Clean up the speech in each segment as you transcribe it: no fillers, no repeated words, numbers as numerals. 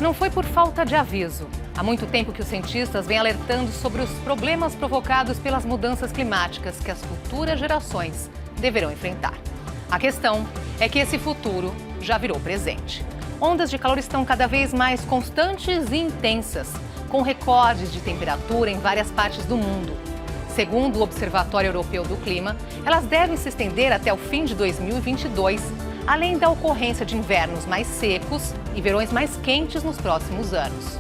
não foi por falta de aviso. Há muito tempo que os cientistas vêm alertando sobre os problemas provocados pelas mudanças climáticas que as futuras gerações deverão enfrentar. A questão é que esse futuro já virou presente. Ondas de calor estão cada vez mais constantes e intensas, com recordes de temperatura em várias partes do mundo. Segundo o Observatório Europeu do Clima, elas devem se estender até o fim de 2022, além da ocorrência de invernos mais secos e verões mais quentes nos próximos anos.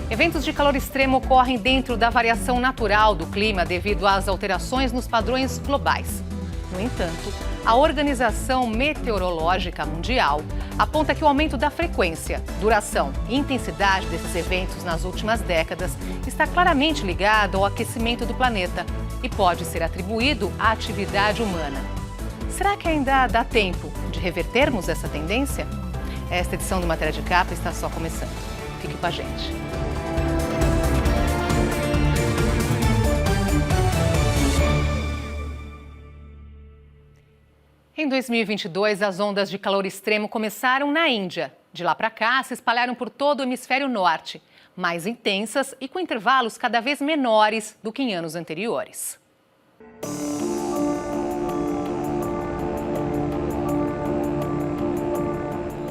Eventos de calor extremo ocorrem dentro da variação natural do clima devido às alterações nos padrões globais. No entanto, a Organização Meteorológica Mundial aponta que o aumento da frequência, duração e intensidade desses eventos nas últimas décadas está claramente ligado ao aquecimento do planeta e pode ser atribuído à atividade humana. Será que ainda dá tempo de revertermos essa tendência? Esta edição do Matéria de Capa está só começando. Fique com a gente. Em 2022, as ondas de calor extremo começaram na Índia. De lá para cá, se espalharam por todo o hemisfério norte, mais intensas e com intervalos cada vez menores do que em anos anteriores.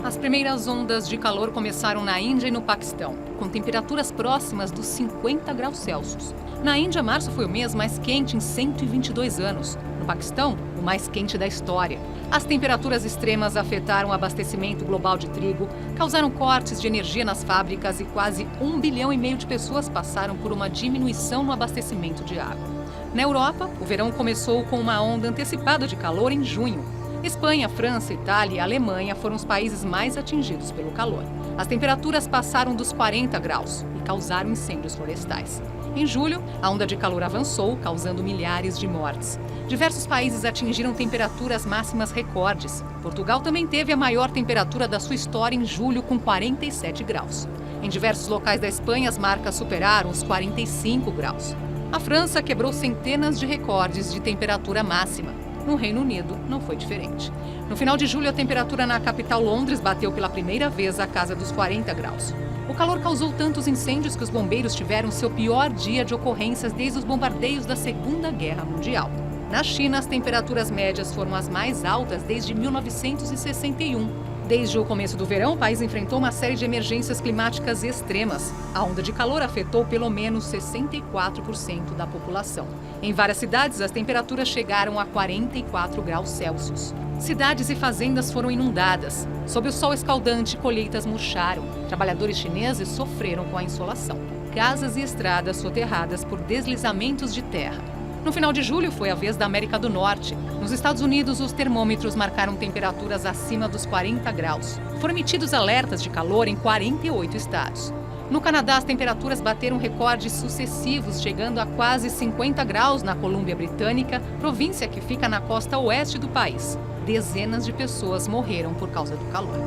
As primeiras ondas de calor começaram na Índia e no Paquistão, com temperaturas próximas dos 50 graus Celsius. Na Índia, março foi o mês mais quente em 122 anos. No Paquistão, o mais quente da história. As temperaturas extremas afetaram o abastecimento global de trigo, causaram cortes de energia nas fábricas e quase 1,5 bilhão de pessoas passaram por uma diminuição no abastecimento de água. Na Europa, o verão começou com uma onda antecipada de calor em junho. Espanha, França, Itália e Alemanha foram os países mais atingidos pelo calor. As temperaturas passaram dos 40 graus e causaram incêndios florestais. Em julho, a onda de calor avançou, causando milhares de mortes. Diversos países atingiram temperaturas máximas recordes. Portugal também teve a maior temperatura da sua história em julho, com 47 graus. Em diversos locais da Espanha, as marcas superaram os 45 graus. A França quebrou centenas de recordes de temperatura máxima. No Reino Unido, não foi diferente. No final de julho, a temperatura na capital Londres bateu pela primeira vez a casa dos 40 graus. O calor causou tantos incêndios que os bombeiros tiveram seu pior dia de ocorrências desde os bombardeios da Segunda Guerra Mundial. Na China, as temperaturas médias foram as mais altas desde 1961. Desde o começo do verão, o país enfrentou uma série de emergências climáticas extremas. A onda de calor afetou pelo menos 64% da população. Em várias cidades, as temperaturas chegaram a 44 graus Celsius. Cidades e fazendas foram inundadas. Sob o sol escaldante, colheitas murcharam. Trabalhadores chineses sofreram com a insolação. Casas e estradas soterradas por deslizamentos de terra. No final de julho, foi a vez da América do Norte. Nos Estados Unidos, os termômetros marcaram temperaturas acima dos 40 graus. Foram emitidos alertas de calor em 48 estados. No Canadá, as temperaturas bateram recordes sucessivos, chegando a quase 50 graus na Colômbia Britânica, província que fica na costa oeste do país. Dezenas de pessoas morreram por causa do calor.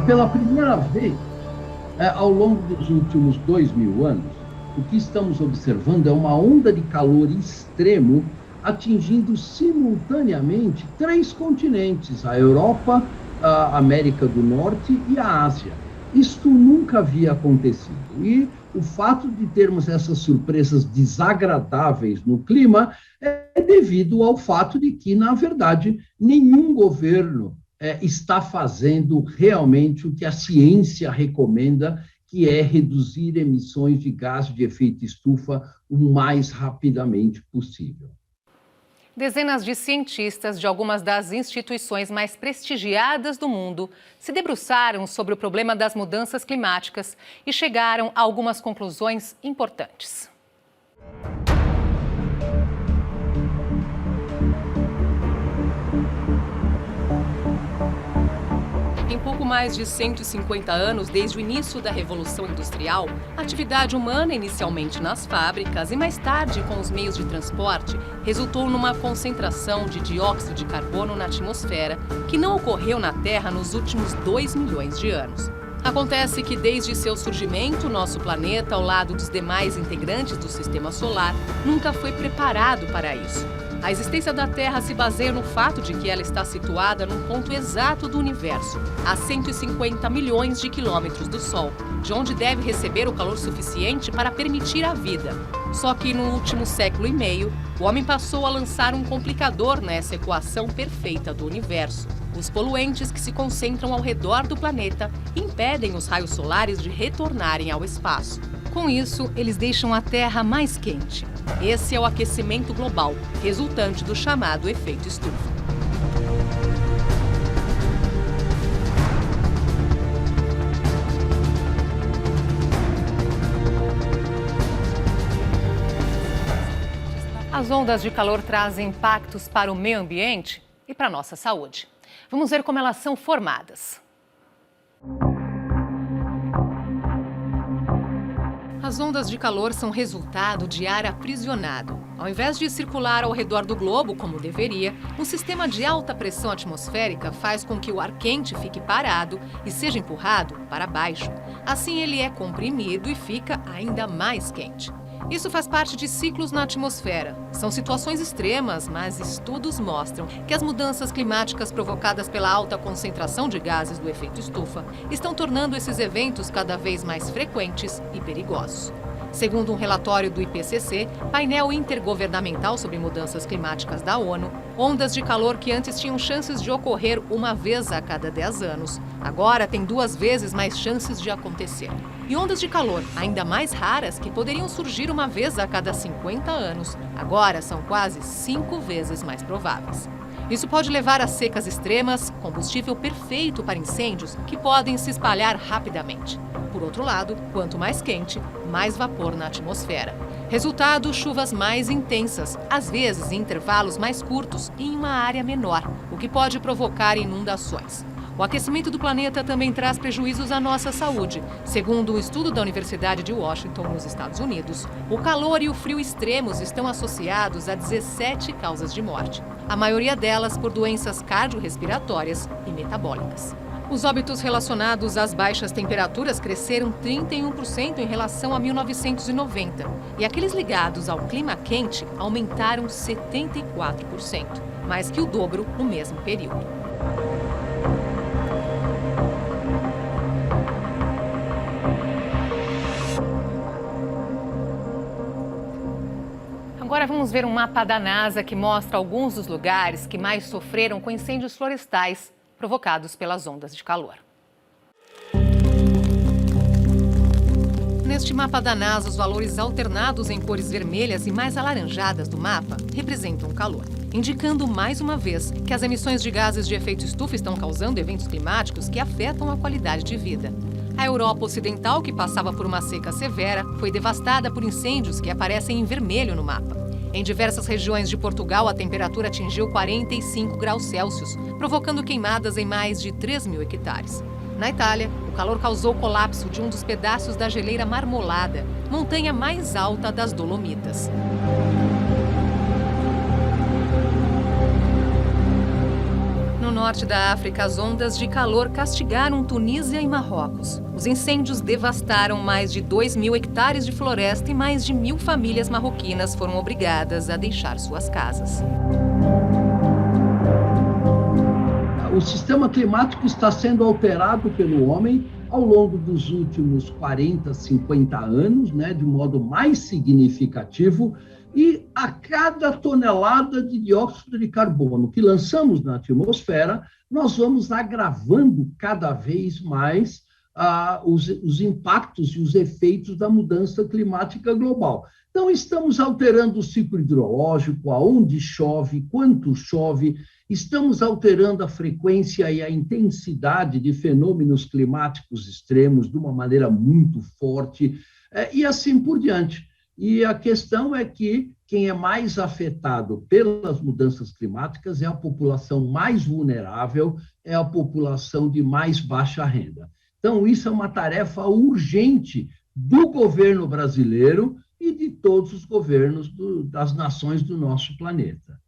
Pela primeira vez, ao longo dos últimos 2.000 anos, o que estamos observando é uma onda de calor extremo atingindo simultaneamente 3 continentes, a Europa, a América do Norte e a Ásia. Isto nunca havia acontecido. E o fato de termos essas surpresas desagradáveis no clima é devido ao fato de que, na verdade, nenhum governo está fazendo realmente o que a ciência recomenda, que é reduzir emissões de gás de efeito estufa o mais rapidamente possível. Dezenas de cientistas de algumas das instituições mais prestigiadas do mundo se debruçaram sobre o problema das mudanças climáticas e chegaram a algumas conclusões importantes. Em pouco mais de 150 anos, desde o início da Revolução Industrial, a atividade humana, inicialmente nas fábricas e mais tarde com os meios de transporte, resultou numa concentração de dióxido de carbono na atmosfera que não ocorreu na Terra nos últimos 2 milhões de anos. Acontece que desde seu surgimento, nosso planeta, ao lado dos demais integrantes do Sistema Solar, nunca foi preparado para isso. A existência da Terra se baseia no fato de que ela está situada num ponto exato do universo, a 150 milhões de quilômetros do Sol, de onde deve receber o calor suficiente para permitir a vida. Só que no último século e meio, o homem passou a lançar um complicador nessa equação perfeita do universo. Os poluentes que se concentram ao redor do planeta impedem os raios solares de retornarem ao espaço. Com isso, eles deixam a Terra mais quente. Esse é o aquecimento global, resultante do chamado efeito estufa. As ondas de calor trazem impactos para o meio ambiente e para a nossa saúde. Vamos ver como elas são formadas. As ondas de calor são resultado de ar aprisionado. Ao invés de circular ao redor do globo, como deveria, um sistema de alta pressão atmosférica faz com que o ar quente fique parado e seja empurrado para baixo. Assim, ele é comprimido e fica ainda mais quente. Isso faz parte de ciclos na atmosfera. São situações extremas, mas estudos mostram que as mudanças climáticas provocadas pela alta concentração de gases do efeito estufa estão tornando esses eventos cada vez mais frequentes e perigosos. Segundo um relatório do IPCC, painel intergovernamental sobre mudanças climáticas da ONU, ondas de calor que antes tinham chances de ocorrer uma vez a cada 10 anos, agora têm 2 vezes mais chances de acontecer. E ondas de calor ainda mais raras, que poderiam surgir uma vez a cada 50 anos, agora são quase 5 vezes mais prováveis. Isso pode levar a secas extremas, combustível perfeito para incêndios que podem se espalhar rapidamente. Por outro lado, quanto mais quente, mais vapor na atmosfera. Resultado, chuvas mais intensas, às vezes em intervalos mais curtos e em uma área menor, o que pode provocar inundações. O aquecimento do planeta também traz prejuízos à nossa saúde. Segundo um estudo da Universidade de Washington, nos Estados Unidos, o calor e o frio extremos estão associados a 17 causas de morte, a maioria delas por doenças cardiorrespiratórias e metabólicas. Os óbitos relacionados às baixas temperaturas cresceram 31% em relação a 1990, e aqueles ligados ao clima quente aumentaram 74%, mais que o dobro no mesmo período. Agora vamos ver um mapa da NASA que mostra alguns dos lugares que mais sofreram com incêndios florestais provocados pelas ondas de calor. Neste mapa da NASA, os valores alternados em cores vermelhas e mais alaranjadas do mapa representam o calor, indicando mais uma vez que as emissões de gases de efeito estufa estão causando eventos climáticos que afetam a qualidade de vida. A Europa Ocidental, que passava por uma seca severa, foi devastada por incêndios que aparecem em vermelho no mapa. Em diversas regiões de Portugal, a temperatura atingiu 45 graus Celsius, provocando queimadas em mais de 3.000 hectares. Na Itália, o calor causou o colapso de um dos pedaços da geleira Marmolada, montanha mais alta das Dolomitas. No norte da África, as ondas de calor castigaram Tunísia e Marrocos. Os incêndios devastaram mais de 2.000 hectares de floresta e mais de 1.000 famílias marroquinas foram obrigadas a deixar suas casas. O sistema climático está sendo alterado pelo homem ao longo dos últimos 40, 50 anos, de modo mais significativo, e a cada tonelada de dióxido de carbono que lançamos na atmosfera, nós vamos agravando cada vez mais os impactos e os efeitos da mudança climática global. Então, estamos alterando o ciclo hidrológico, aonde chove, quanto chove, estamos alterando a frequência e a intensidade de fenômenos climáticos extremos de uma maneira muito forte, e assim por diante. E a questão é que quem é mais afetado pelas mudanças climáticas é a população mais vulnerável, é a população de mais baixa renda. Então, isso é uma tarefa urgente do governo brasileiro e de todos os governos das nações do nosso planeta.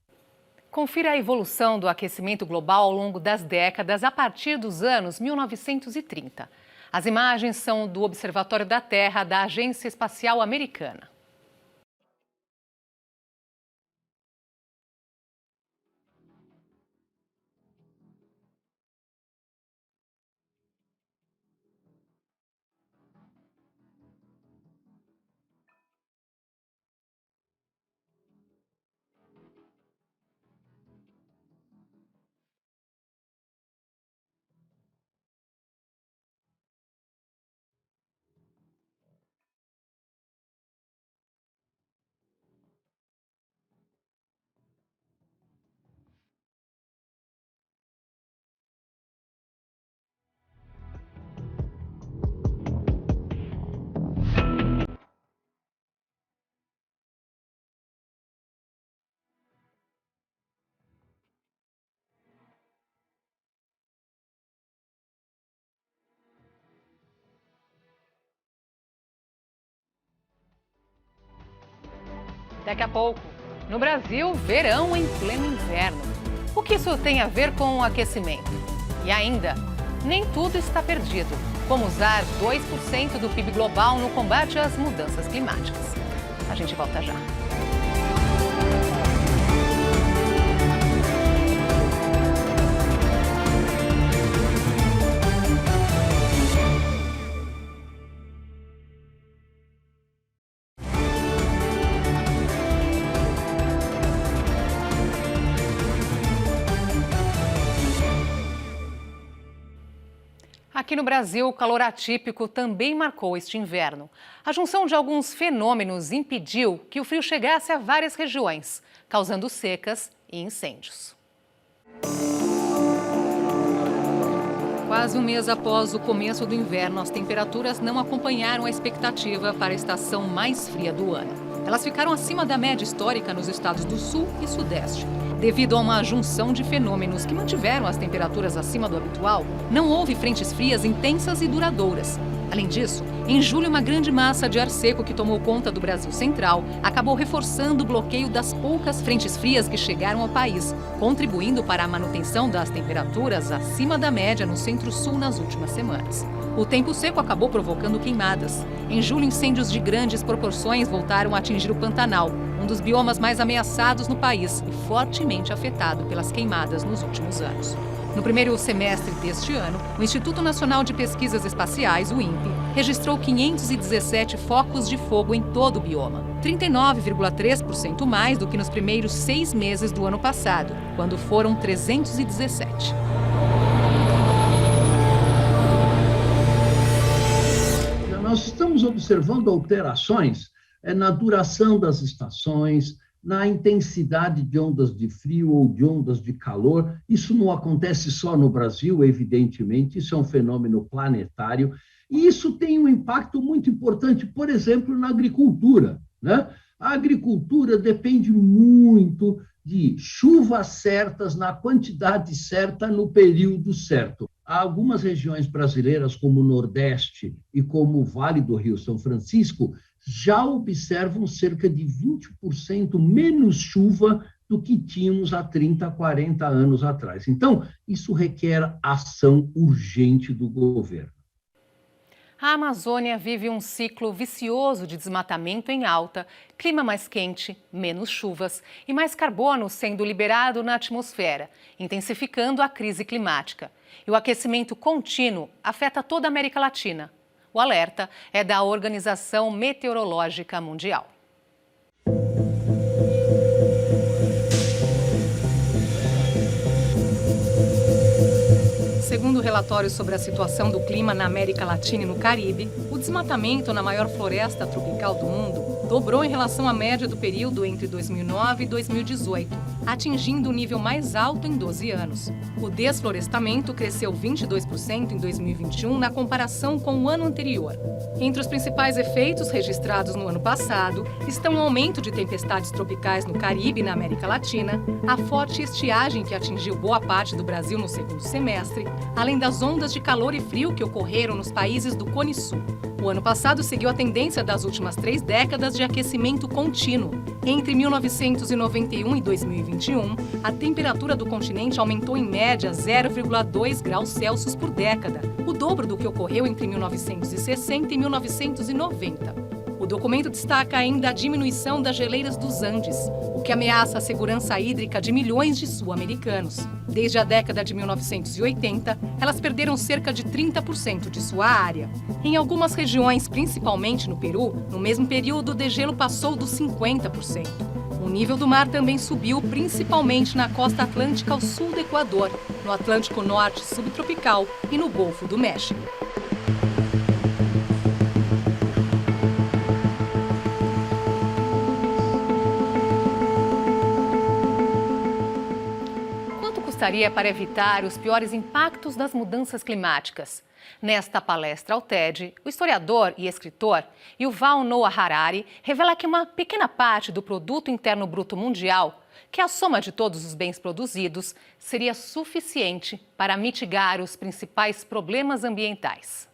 Confira a evolução do aquecimento global ao longo das décadas a partir dos anos 1930. As imagens são do Observatório da Terra da Agência Espacial Americana. Daqui a pouco, no Brasil, verão em pleno inverno. O que isso tem a ver com o aquecimento? E ainda, nem tudo está perdido. Como usar 2% do PIB global no combate às mudanças climáticas. A gente volta já. Aqui no Brasil, o calor atípico também marcou este inverno. A junção de alguns fenômenos impediu que o frio chegasse a várias regiões, causando secas e incêndios. Quase um mês após o começo do inverno, as temperaturas não acompanharam a expectativa para a estação mais fria do ano. Elas ficaram acima da média histórica nos estados do Sul e Sudeste. Devido a uma junção de fenômenos que mantiveram as temperaturas acima do habitual, não houve frentes frias intensas e duradouras. Além disso, em julho, uma grande massa de ar seco que tomou conta do Brasil Central acabou reforçando o bloqueio das poucas frentes frias que chegaram ao país, contribuindo para a manutenção das temperaturas acima da média no Centro-Sul nas últimas semanas. O tempo seco acabou provocando queimadas. Em julho, incêndios de grandes proporções voltaram a atingir o Pantanal, um dos biomas mais ameaçados no país e fortemente afetado pelas queimadas nos últimos anos. No primeiro semestre deste ano, o Instituto Nacional de Pesquisas Espaciais, o INPE, registrou 517 focos de fogo em todo o bioma, 39,3% mais do que nos primeiros 6 meses do ano passado, quando foram 317. Nós estamos observando alterações na duração das estações, na intensidade de ondas de frio ou de ondas de calor. Isso não acontece só no Brasil, evidentemente, isso é um fenômeno planetário, e isso tem um impacto muito importante, por exemplo, na agricultura, né? A agricultura depende muito de chuvas certas, na quantidade certa, no período certo. Há algumas regiões brasileiras, como o Nordeste e como o Vale do Rio São Francisco, já observam cerca de 20% menos chuva do que tínhamos há 30, 40 anos atrás. Então, isso requer ação urgente do governo. A Amazônia vive um ciclo vicioso de desmatamento em alta, clima mais quente, menos chuvas e mais carbono sendo liberado na atmosfera, intensificando a crise climática. E o aquecimento contínuo afeta toda a América Latina. O alerta é da Organização Meteorológica Mundial. Segundo o relatório sobre a situação do clima na América Latina e no Caribe, o desmatamento na maior floresta tropical do mundo dobrou em relação à média do período entre 2009 e 2018, atingindo o nível mais alto em 12 anos. O desflorestamento cresceu 22% em 2021 na comparação com o ano anterior. Entre os principais efeitos registrados no ano passado estão o aumento de tempestades tropicais no Caribe e na América Latina, a forte estiagem que atingiu boa parte do Brasil no segundo semestre, além das ondas de calor e frio que ocorreram nos países do Cone Sul. O ano passado seguiu a tendência das últimas 3 décadas de aquecimento contínuo. Entre 1991 e 2021, a temperatura do continente aumentou em média 0,2 graus Celsius por década, o dobro do que ocorreu entre 1960 e 1990. O documento destaca ainda a diminuição das geleiras dos Andes, o que ameaça a segurança hídrica de milhões de sul-americanos. Desde a década de 1980, elas perderam cerca de 30% de sua área. Em algumas regiões, principalmente no Peru, no mesmo período o degelo passou dos 50%. O nível do mar também subiu, principalmente na costa atlântica ao sul do Equador, no Atlântico Norte subtropical e no Golfo do México. Gostaria para evitar os piores impactos das mudanças climáticas. Nesta palestra ao TED, o historiador e escritor Yuval Noah Harari revela que uma pequena parte do produto interno bruto mundial, que é a soma de todos os bens produzidos, seria suficiente para mitigar os principais problemas ambientais.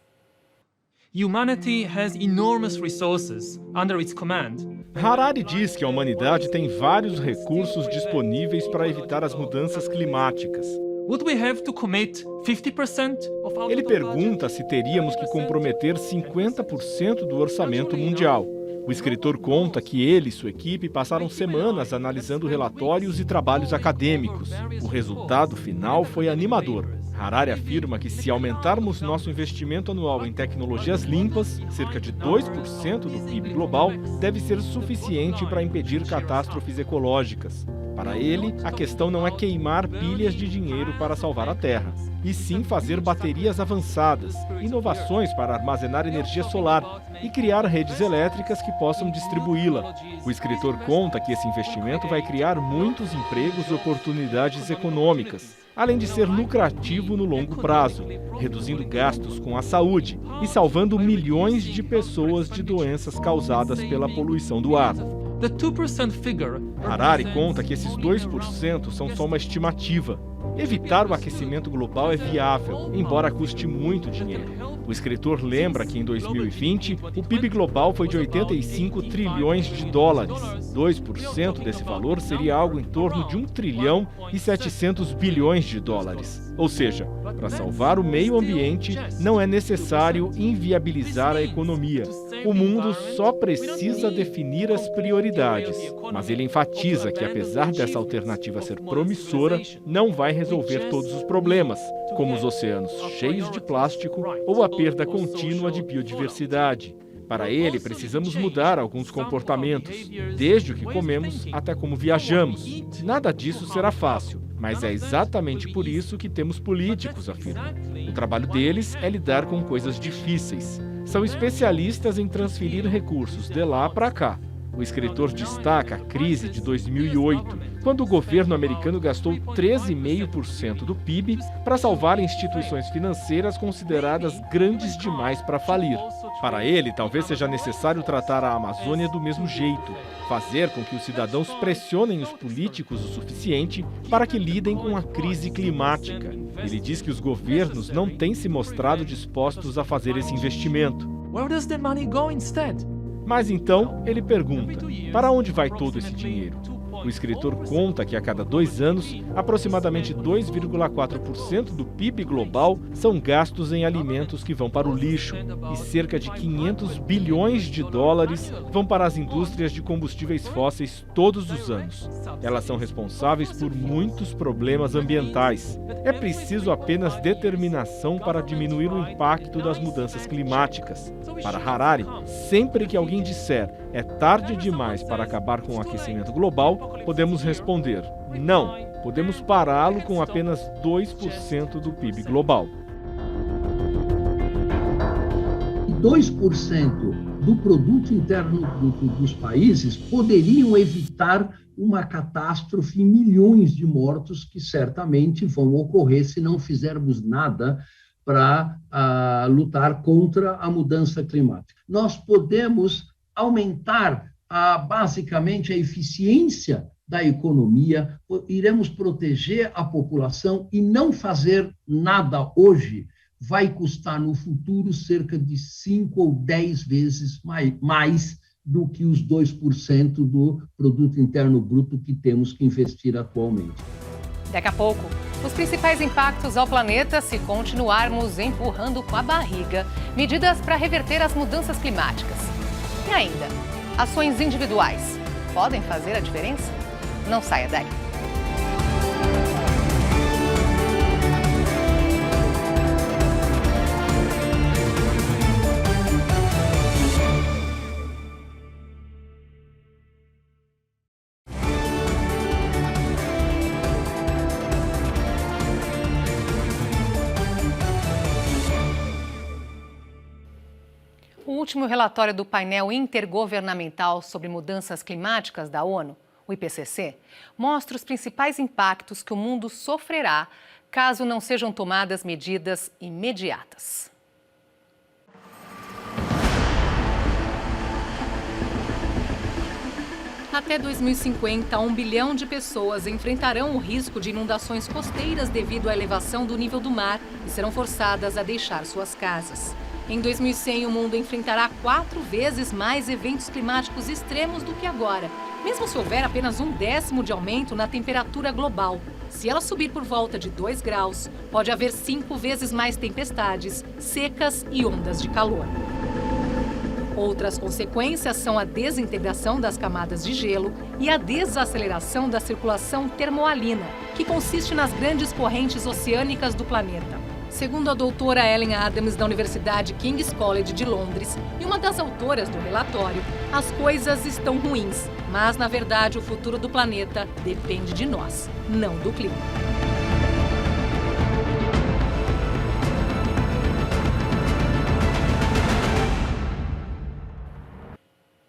Humanity has enormous resources under its command. Harari diz que a humanidade tem vários recursos disponíveis para evitar as mudanças climáticas. Would we have to commit 50% of our Ele total pergunta budget? se teríamos que comprometer 50% do orçamento mundial. O escritor conta que ele e sua equipe passaram semanas analisando relatórios e trabalhos acadêmicos. O resultado final foi animador. Harari afirma que se aumentarmos nosso investimento anual em tecnologias limpas, cerca de 2% do PIB global, deve ser suficiente para impedir catástrofes ecológicas. Para ele, a questão não é queimar pilhas de dinheiro para salvar a Terra, e sim fazer baterias avançadas, inovações para armazenar energia solar e criar redes elétricas que possam distribuí-la. O escritor conta que esse investimento vai criar muitos empregos e oportunidades econômicas, além de ser lucrativo no longo prazo, reduzindo gastos com a saúde e salvando milhões de pessoas de doenças causadas pela poluição do ar. The 2% figure Harari conta que esses 2% são só uma estimativa. Evitar o aquecimento global é viável, embora custe muito dinheiro. O escritor lembra que em 2020, o PIB global foi de 85 trilhões de dólares. 2% desse valor seria algo em torno de 1 trilhão e 700 bilhões de dólares. Ou seja, para salvar o meio ambiente, não é necessário inviabilizar a economia. O mundo só precisa definir as prioridades. Mas ele enfatiza que, apesar dessa alternativa ser promissora, não vai resolver todos os problemas, como os oceanos cheios de plástico ou a perda contínua de biodiversidade. Para ele, precisamos mudar alguns comportamentos, desde o que comemos até como viajamos. Nada disso será fácil, mas é exatamente por isso que temos políticos, afirma. O trabalho deles é lidar com coisas difíceis. São especialistas em transferir recursos de lá para cá. O escritor destaca a crise de 2008, quando o governo americano gastou 13,5% do PIB para salvar instituições financeiras consideradas grandes demais para falir. Para ele, talvez seja necessário tratar a Amazônia do mesmo jeito, fazer com que os cidadãos pressionem os políticos o suficiente para que lidem com a crise climática. Ele diz que os governos não têm se mostrado dispostos a fazer esse investimento. Where does the money go instead? Mas então, ele pergunta, para onde vai todo esse dinheiro? O escritor conta que a cada 2 anos, aproximadamente 2,4% do PIB global são gastos em alimentos que vão para o lixo e cerca de 500 bilhões de dólares vão para as indústrias de combustíveis fósseis todos os anos. Elas são responsáveis por muitos problemas ambientais. É preciso apenas determinação para diminuir o impacto das mudanças climáticas. Para Harari, sempre que alguém disser é tarde demais para acabar com o aquecimento global, podemos responder, não, podemos pará-lo com apenas 2% do PIB global. 2% do produto interno bruto dos países poderiam evitar uma catástrofe e milhões de mortos que certamente vão ocorrer se não fizermos nada para lutar contra a mudança climática. Nós podemos aumentar basicamente a eficiência da economia, iremos proteger a população e não fazer nada hoje vai custar no futuro cerca de 5 ou 10 vezes mais do que os 2% do produto interno bruto que temos que investir atualmente. Daqui a pouco, os principais impactos ao planeta se continuarmos empurrando com a barriga medidas para reverter as mudanças climáticas. E ainda, ações individuais podem fazer a diferença? Não saia daí. O último relatório do painel intergovernamental sobre mudanças climáticas da ONU, o IPCC, mostra os principais impactos que o mundo sofrerá caso não sejam tomadas medidas imediatas. Até 2050, 1 bilhão de pessoas enfrentarão o risco de inundações costeiras devido à elevação do nível do mar e serão forçadas a deixar suas casas. Em 2100, o mundo enfrentará 4 vezes mais eventos climáticos extremos do que agora, mesmo se houver apenas 1/10 de aumento na temperatura global. Se ela subir por volta de 2 graus, pode haver 5 vezes mais tempestades, secas e ondas de calor. Outras consequências são a desintegração das camadas de gelo e a desaceleração da circulação termoalina, que consiste nas grandes correntes oceânicas do planeta. Segundo a doutora Ellen Adams, da Universidade King's College de Londres, e uma das autoras do relatório, as coisas estão ruins, mas, na verdade, o futuro do planeta depende de nós, não do clima.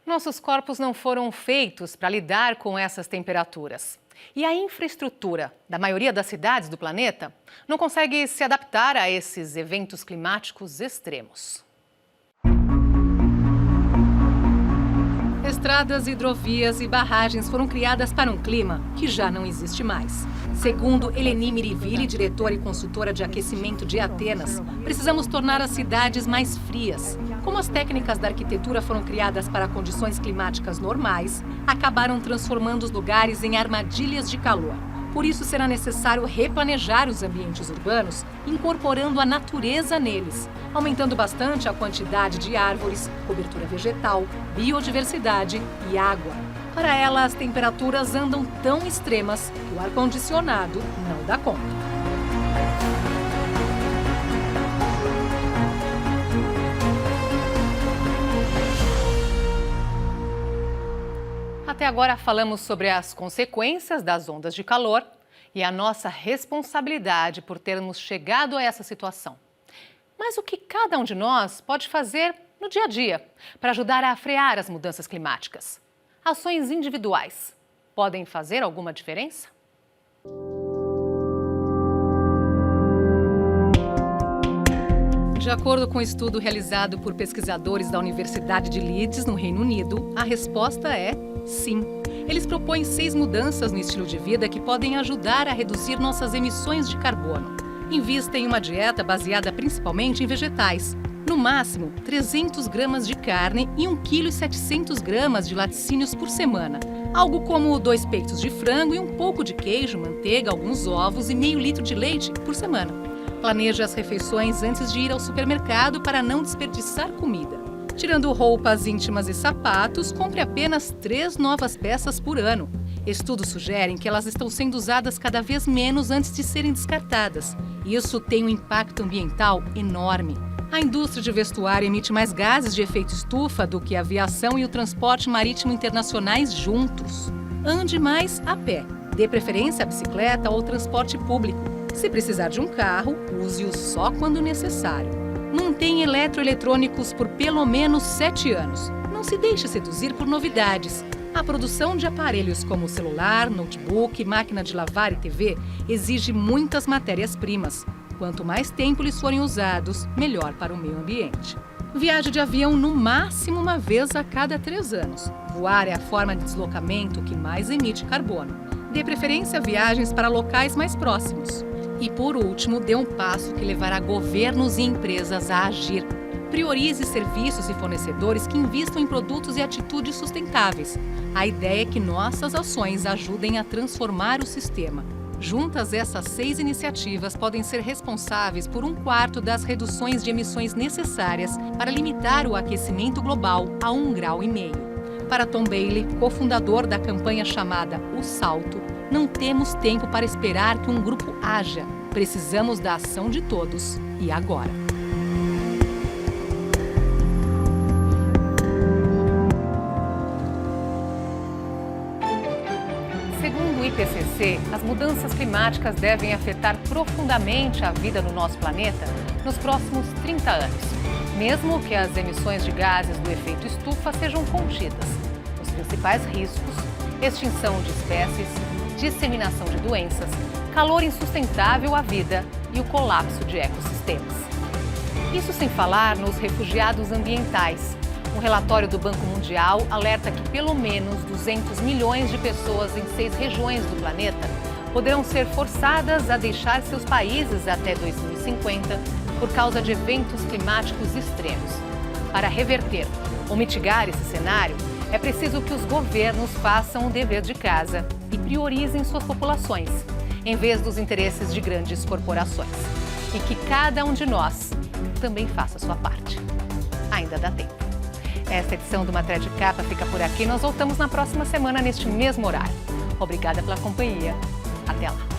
Nossos corpos não foram feitos para lidar com essas temperaturas. E a infraestrutura da maioria das cidades do planeta não consegue se adaptar a esses eventos climáticos extremos. Estradas, hidrovias e barragens foram criadas para um clima que já não existe mais. Segundo Eleni Mirivili, diretora e consultora de aquecimento de Atenas, precisamos tornar as cidades mais frias. Como as técnicas da arquitetura foram criadas para condições climáticas normais, acabaram transformando os lugares em armadilhas de calor. Por isso, será necessário replanejar os ambientes urbanos, incorporando a natureza neles, aumentando bastante a quantidade de árvores, cobertura vegetal, biodiversidade e água. Para ela, as temperaturas andam tão extremas que o ar-condicionado não dá conta. Até agora falamos sobre as consequências das ondas de calor e a nossa responsabilidade por termos chegado a essa situação. Mas o que cada um de nós pode fazer no dia a dia para ajudar a frear as mudanças climáticas? Ações individuais podem fazer alguma diferença? De acordo com um estudo realizado por pesquisadores da Universidade de Leeds, no Reino Unido, a resposta é sim. Eles propõem 6 mudanças no estilo de vida que podem ajudar a reduzir nossas emissões de carbono. Invista em uma dieta baseada principalmente em vegetais. No máximo, 300 gramas de carne e 1,7 kg de laticínios por semana. Algo como 2 peitos de frango e um pouco de queijo, manteiga, alguns ovos e meio litro de leite por semana. Planeje as refeições antes de ir ao supermercado para não desperdiçar comida. Tirando roupas íntimas e sapatos, compre apenas 3 novas peças por ano. Estudos sugerem que elas estão sendo usadas cada vez menos antes de serem descartadas. Isso tem um impacto ambiental enorme. A indústria de vestuário emite mais gases de efeito estufa do que a aviação e o transporte marítimo internacionais juntos. Ande mais a pé. Dê preferência à bicicleta ou ao transporte público. Se precisar de um carro, use-o só quando necessário. Mantenha eletroeletrônicos por pelo menos 7 anos. Não se deixe seduzir por novidades. A produção de aparelhos como celular, notebook, máquina de lavar e TV exige muitas matérias-primas. Quanto mais tempo eles forem usados, melhor para o meio ambiente. Viaje de avião no máximo uma vez a cada 3 anos. Voar é a forma de deslocamento que mais emite carbono. Dê preferência a viagens para locais mais próximos. E, por último, dê um passo que levará governos e empresas a agir. Priorize serviços e fornecedores que investam em produtos e atitudes sustentáveis. A ideia é que nossas ações ajudem a transformar o sistema. Juntas, essas 6 iniciativas podem ser responsáveis por 1/4 das reduções de emissões necessárias para limitar o aquecimento global a 1,5 graus. Para Tom Bailey, cofundador da campanha chamada O Salto, não temos tempo para esperar que um grupo haja. Precisamos da ação de todos e agora. Segundo o IPCC, as mudanças climáticas devem afetar profundamente a vida no nosso planeta nos próximos 30 anos, mesmo que as emissões de gases do efeito estufa sejam contidas. Os principais riscos: extinção de espécies, disseminação de doenças, calor insustentável à vida e o colapso de ecossistemas. Isso sem falar nos refugiados ambientais. Um relatório do Banco Mundial alerta que pelo menos 200 milhões de pessoas em 6 regiões do planeta poderão ser forçadas a deixar seus países até 2050 por causa de eventos climáticos extremos. Para reverter ou mitigar esse cenário, é preciso que os governos façam o dever de casa e priorizem suas populações, em vez dos interesses de grandes corporações. E que cada um de nós também faça a sua parte. Ainda dá tempo. Esta edição do Matéria de Capa fica por aqui. Nós voltamos na próxima semana, neste mesmo horário. Obrigada pela companhia. Até lá.